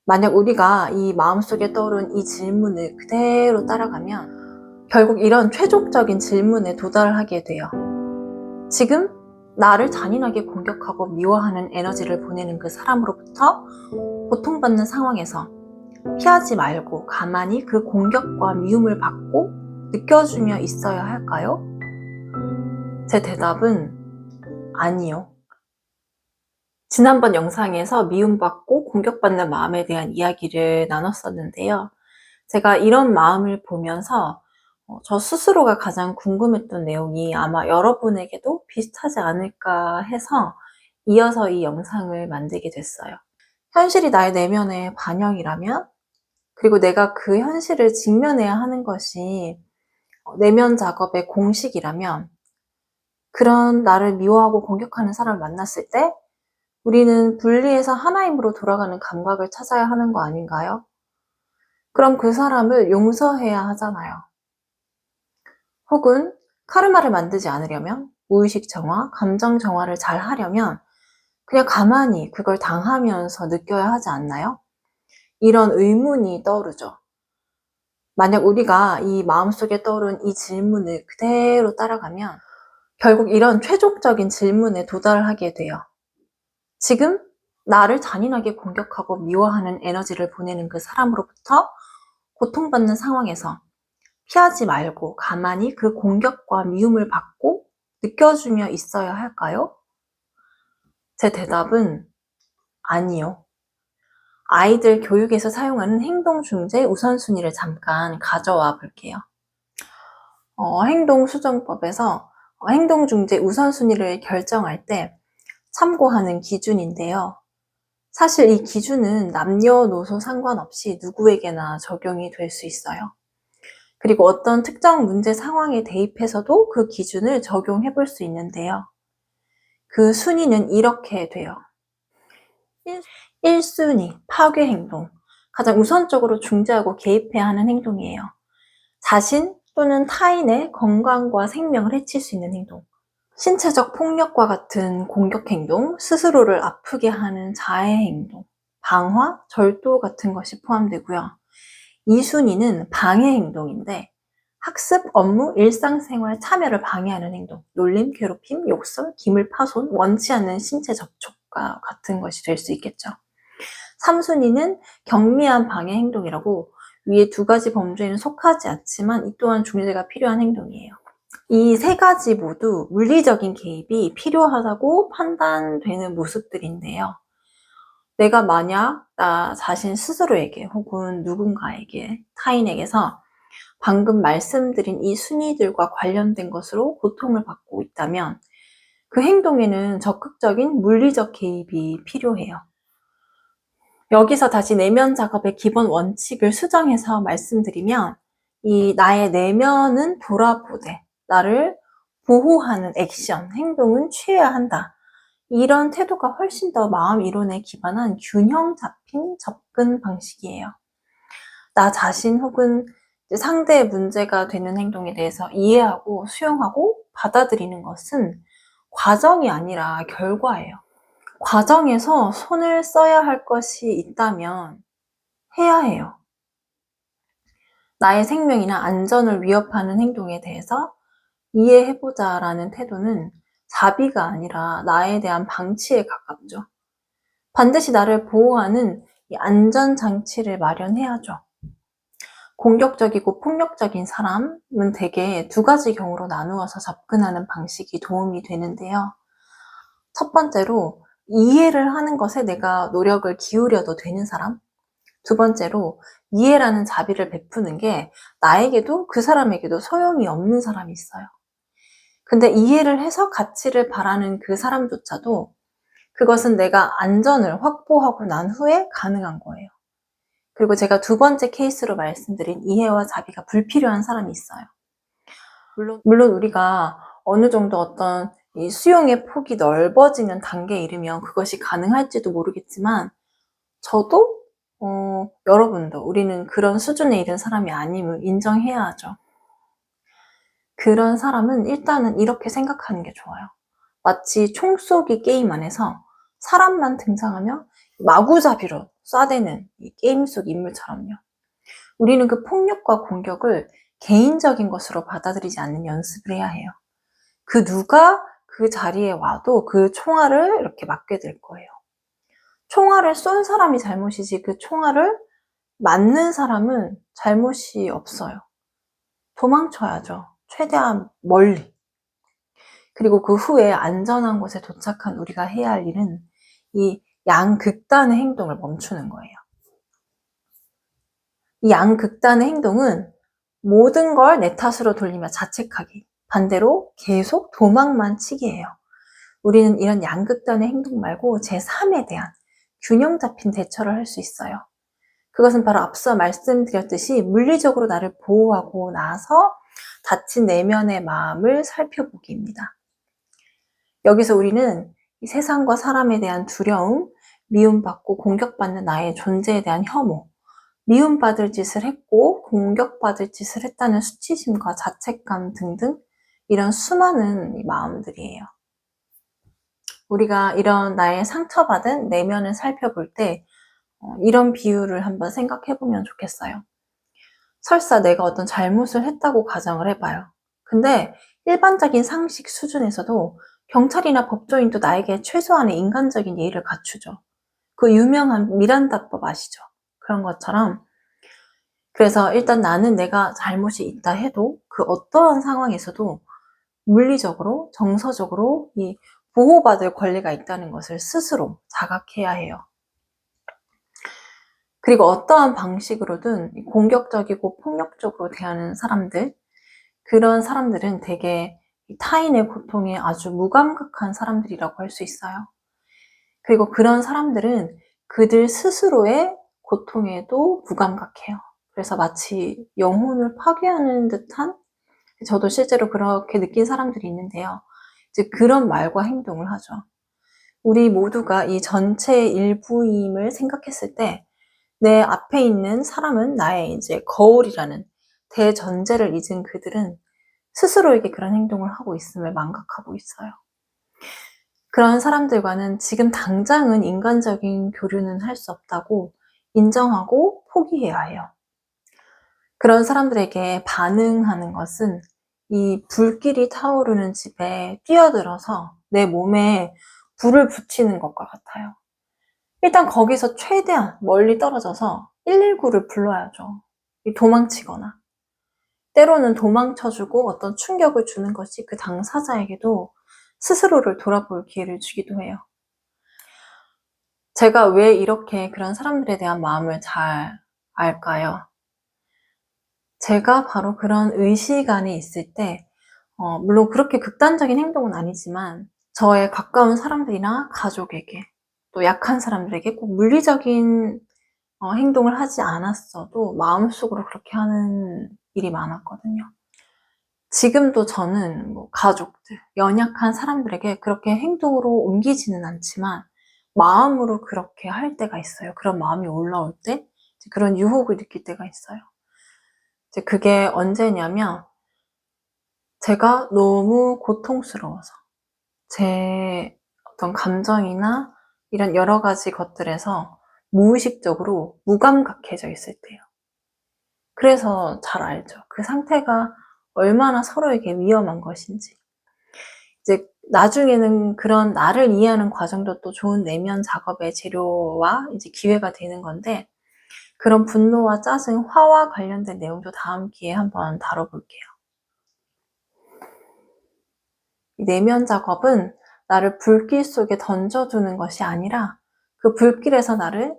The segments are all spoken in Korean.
만약 우리가 이 마음속에 떠오른 이 질문을 그대로 따라가면 결국 이런 최종적인 질문에 도달하게 돼요. 지금 나를 잔인하게 공격하고 미워하는 에너지를 보내는 그 사람으로부터 고통받는 상황에서 피하지 말고 가만히 그 공격과 미움을 받고 느껴주며 있어야 할까요? 제 대답은 아니요. 지난번 영상에서 미움받고 공격받는 마음에 대한 이야기를 나눴었는데요. 제가 이런 마음을 보면서 저 스스로가 가장 궁금했던 내용이 아마 여러분에게도 비슷하지 않을까 해서 이어서 이 영상을 만들게 됐어요. 현실이 나의 내면의 반영이라면, 그리고 내가 그 현실을 직면해야 하는 것이 내면 작업의 공식이라면, 그런 나를 미워하고 공격하는 사람을 만났을 때 우리는 분리해서 하나임으로 돌아가는 감각을 찾아야 하는 거 아닌가요? 그럼 그 사람을 용서해야 하잖아요. 혹은 카르마를 만들지 않으려면, 무의식 정화, 감정 정화를 잘 하려면 그냥 가만히 그걸 당하면서 느껴야 하지 않나요? 이런 의문이 떠오르죠. 만약 우리가 이 마음속에 떠오른 이 질문을 그대로 따라가면 결국 이런 최종적인 질문에 도달하게 돼요. 지금 나를 잔인하게 공격하고 미워하는 에너지를 보내는 그 사람으로부터 고통받는 상황에서 피하지 말고 가만히 그 공격과 미움을 받고 느껴주며 있어야 할까요? 제 대답은 아니요. 아이들 교육에서 사용하는 행동중재 우선순위를 잠깐 가져와 볼게요. 행동수정법에서 행동중재 우선순위를 결정할 때 참고하는 기준인데요. 사실 이 기준은 남녀노소 상관없이 누구에게나 적용이 될 수 있어요. 그리고 어떤 특정 문제 상황에 대입해서도 그 기준을 적용해 볼 수 있는데요. 그 순위는 이렇게 돼요. 1순위, 파괴 행동. 가장 우선적으로 중재하고 개입해야 하는 행동이에요. 자신 또는 타인의 건강과 생명을 해칠 수 있는 행동. 신체적 폭력과 같은 공격 행동, 스스로를 아프게 하는 자해 행동, 방화, 절도 같은 것이 포함되고요. 2순위는 방해 행동인데 학습, 업무, 일상생활 참여를 방해하는 행동, 놀림, 괴롭힘, 욕설, 기물 파손, 원치 않는 신체 접촉과 같은 것이 될 수 있겠죠. 3순위는 경미한 방해 행동이라고 위에 두 가지 범죄에는 속하지 않지만 이 또한 중재가 필요한 행동이에요. 이 세 가지 모두 물리적인 개입이 필요하다고 판단되는 모습들인데요. 내가 만약 나 자신 스스로에게 혹은 누군가에게, 타인에게서 방금 말씀드린 이 순위들과 관련된 것으로 고통을 받고 있다면 그 행동에는 적극적인 물리적 개입이 필요해요. 여기서 다시 내면 작업의 기본 원칙을 수정해서 말씀드리면 이 나의 내면은 돌아보되 나를 보호하는 액션, 행동은 취해야 한다. 이런 태도가 훨씬 더 마음 이론에 기반한 균형 잡힌 접근 방식이에요. 나 자신 혹은 상대의 문제가 되는 행동에 대해서 이해하고 수용하고 받아들이는 것은 과정이 아니라 결과예요. 과정에서 손을 써야 할 것이 있다면 해야 해요. 나의 생명이나 안전을 위협하는 행동에 대해서 이해해보자 라는 태도는 자비가 아니라 나에 대한 방치에 가깝죠. 반드시 나를 보호하는 이 안전장치를 마련해야죠. 공격적이고 폭력적인 사람은 대개 두 가지 경우로 나누어서 접근하는 방식이 도움이 되는데요. 첫 번째로 이해를 하는 것에 내가 노력을 기울여도 되는 사람. 두 번째로 이해라는 자비를 베푸는 게 나에게도 그 사람에게도 소용이 없는 사람이 있어요. 근데 이해를 해서 가치를 바라는 그 사람조차도 그것은 내가 안전을 확보하고 난 후에 가능한 거예요. 그리고 제가 두 번째 케이스로 말씀드린 이해와 자비가 불필요한 사람이 있어요. 물론 우리가 어느 정도 어떤 이 수용의 폭이 넓어지는 단계에 이르면 그것이 가능할지도 모르겠지만 저도 여러분도 우리는 그런 수준에 이른 사람이 아님을 인정해야 하죠. 그런 사람은 일단은 이렇게 생각하는 게 좋아요. 마치 총 쏘기 게임 안에서 사람만 등장하면 마구잡이로 쏴대는 이 게임 속 인물처럼요. 우리는 그 폭력과 공격을 개인적인 것으로 받아들이지 않는 연습을 해야 해요. 그 누가 그 자리에 와도 그 총알을 이렇게 맞게 될 거예요. 총알을 쏜 사람이 잘못이지 그 총알을 맞는 사람은 잘못이 없어요. 도망쳐야죠. 최대한 멀리. 그리고 그 후에 안전한 곳에 도착한 우리가 해야 할 일은 이 양극단의 행동을 멈추는 거예요. 이 양극단의 행동은 모든 걸 내 탓으로 돌리며 자책하기, 반대로 계속 도망만 치기예요. 우리는 이런 양극단의 행동 말고 제3에 대한 균형 잡힌 대처를 할 수 있어요. 그것은 바로 앞서 말씀드렸듯이 물리적으로 나를 보호하고 나서 다친 내면의 마음을 살펴보기입니다. 여기서 우리는 이 세상과 사람에 대한 두려움, 미움받고 공격받는 나의 존재에 대한 혐오, 미움받을 짓을 했고 공격받을 짓을 했다는 수치심과 자책감 등등 이런 수많은 마음들이에요. 우리가 이런 나의 상처받은 내면을 살펴볼 때 이런 비유를 한번 생각해 보면 좋겠어요. 설사 내가 어떤 잘못을 했다고 가정을 해봐요. 근데 일반적인 상식 수준에서도 경찰이나 법조인도 나에게 최소한의 인간적인 예의를 갖추죠. 그 유명한 미란다법 아시죠? 그런 것처럼. 그래서 일단 나는 내가 잘못이 있다 해도 그 어떠한 상황에서도 물리적으로, 정서적으로 이 보호받을 권리가 있다는 것을 스스로 자각해야 해요. 그리고 어떠한 방식으로든 공격적이고 폭력적으로 대하는 사람들, 그런 사람들은 대개 타인의 고통에 아주 무감각한 사람들이라고 할 수 있어요. 그리고 그런 사람들은 그들 스스로의 고통에도 무감각해요. 그래서 마치 영혼을 파괴하는 듯한, 저도 실제로 그렇게 느낀 사람들이 있는데요. 이제 그런 말과 행동을 하죠. 우리 모두가 이 전체의 일부임을 생각했을 때 내 앞에 있는 사람은 나의 이제 거울이라는 대전제를 잊은 그들은 스스로에게 그런 행동을 하고 있음을 망각하고 있어요. 그런 사람들과는 지금 당장은 인간적인 교류는 할 수 없다고 인정하고 포기해야 해요. 그런 사람들에게 반응하는 것은 이 불길이 타오르는 집에 뛰어들어서 내 몸에 불을 붙이는 것과 같아요. 일단 거기서 최대한 멀리 떨어져서 119를 불러야죠. 도망치거나. 때로는 도망쳐주고 어떤 충격을 주는 것이 그 당사자에게도 스스로를 돌아볼 기회를 주기도 해요. 제가 왜 이렇게 그런 사람들에 대한 마음을 잘 알까요? 제가 바로 그런 의식 안에 있을 때, 물론 그렇게 극단적인 행동은 아니지만 저의 가까운 사람들이나 가족에게 또 약한 사람들에게 꼭 물리적인 행동을 하지 않았어도 마음속으로 그렇게 하는 일이 많았거든요. 지금도 저는 뭐 가족들, 연약한 사람들에게 그렇게 행동으로 옮기지는 않지만 마음으로 그렇게 할 때가 있어요. 그런 마음이 올라올 때 그런 유혹을 느낄 때가 있어요. 이제 그게 언제냐면 제가 너무 고통스러워서 제 어떤 감정이나 이런 여러 가지 것들에서 무의식적으로 무감각해져 있을 때요. 그래서 잘 알죠. 그 상태가 얼마나 서로에게 위험한 것인지. 이제 나중에는 그런 나를 이해하는 과정도 또 좋은 내면 작업의 재료와 이제 기회가 되는 건데, 그런 분노와 짜증, 화와 관련된 내용도 다음 기회에 한번 다뤄볼게요. 이 내면 작업은 나를 불길 속에 던져두는 것이 아니라 그 불길에서 나를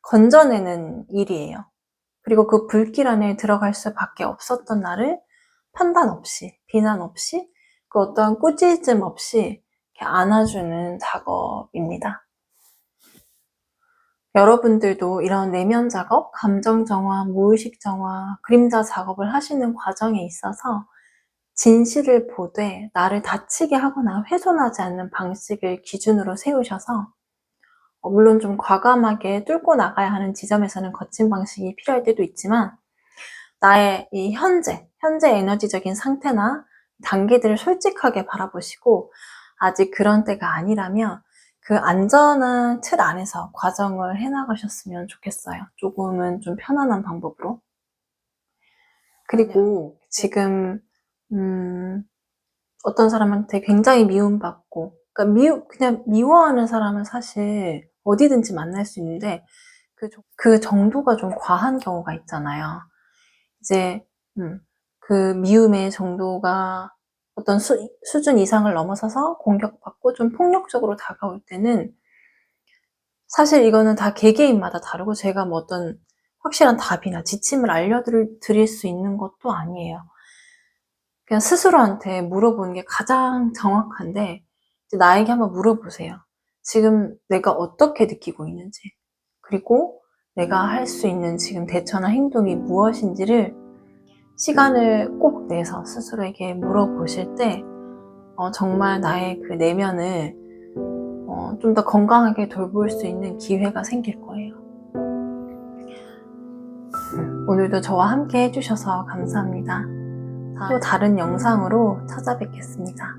건져내는 일이에요. 그리고 그 불길 안에 들어갈 수밖에 없었던 나를 판단 없이, 비난 없이, 그 어떠한 꾸짖음 없이 이렇게 안아주는 작업입니다. 여러분들도 이런 내면 작업, 감정 정화, 무의식 정화, 그림자 작업을 하시는 과정에 있어서 진실을 보되 나를 다치게 하거나 훼손하지 않는 방식을 기준으로 세우셔서, 물론 좀 과감하게 뚫고 나가야 하는 지점에서는 거친 방식이 필요할 때도 있지만 나의 이 현재 에너지적인 상태나 단계들을 솔직하게 바라보시고 아직 그런 때가 아니라면 그 안전한 틀 안에서 과정을 해나가셨으면 좋겠어요. 조금은 좀 편안한 방법으로. 그리고 지금 어떤 사람한테 굉장히 미움받고, 그러니까 그냥 미워하는 사람은 사실 어디든지 만날 수 있는데 그 정도가 좀 과한 경우가 있잖아요. 이제 그 미움의 정도가 어떤 수준 이상을 넘어서서 공격받고 좀 폭력적으로 다가올 때는 사실 이거는 다 개개인마다 다르고 제가 뭐 어떤 확실한 답이나 지침을 알려드릴 수 있는 것도 아니에요. 그냥 스스로한테 물어보는 게 가장 정확한데, 이제 나에게 한번 물어보세요. 지금 내가 어떻게 느끼고 있는지, 그리고 내가 할 수 있는 지금 대처나 행동이 무엇인지를 시간을 꼭 내서 스스로에게 물어보실 때 정말 나의 그 내면을 좀 더 건강하게 돌볼 수 있는 기회가 생길 거예요. 오늘도 저와 함께 해주셔서 감사합니다. 또 다른 영상으로 찾아뵙겠습니다.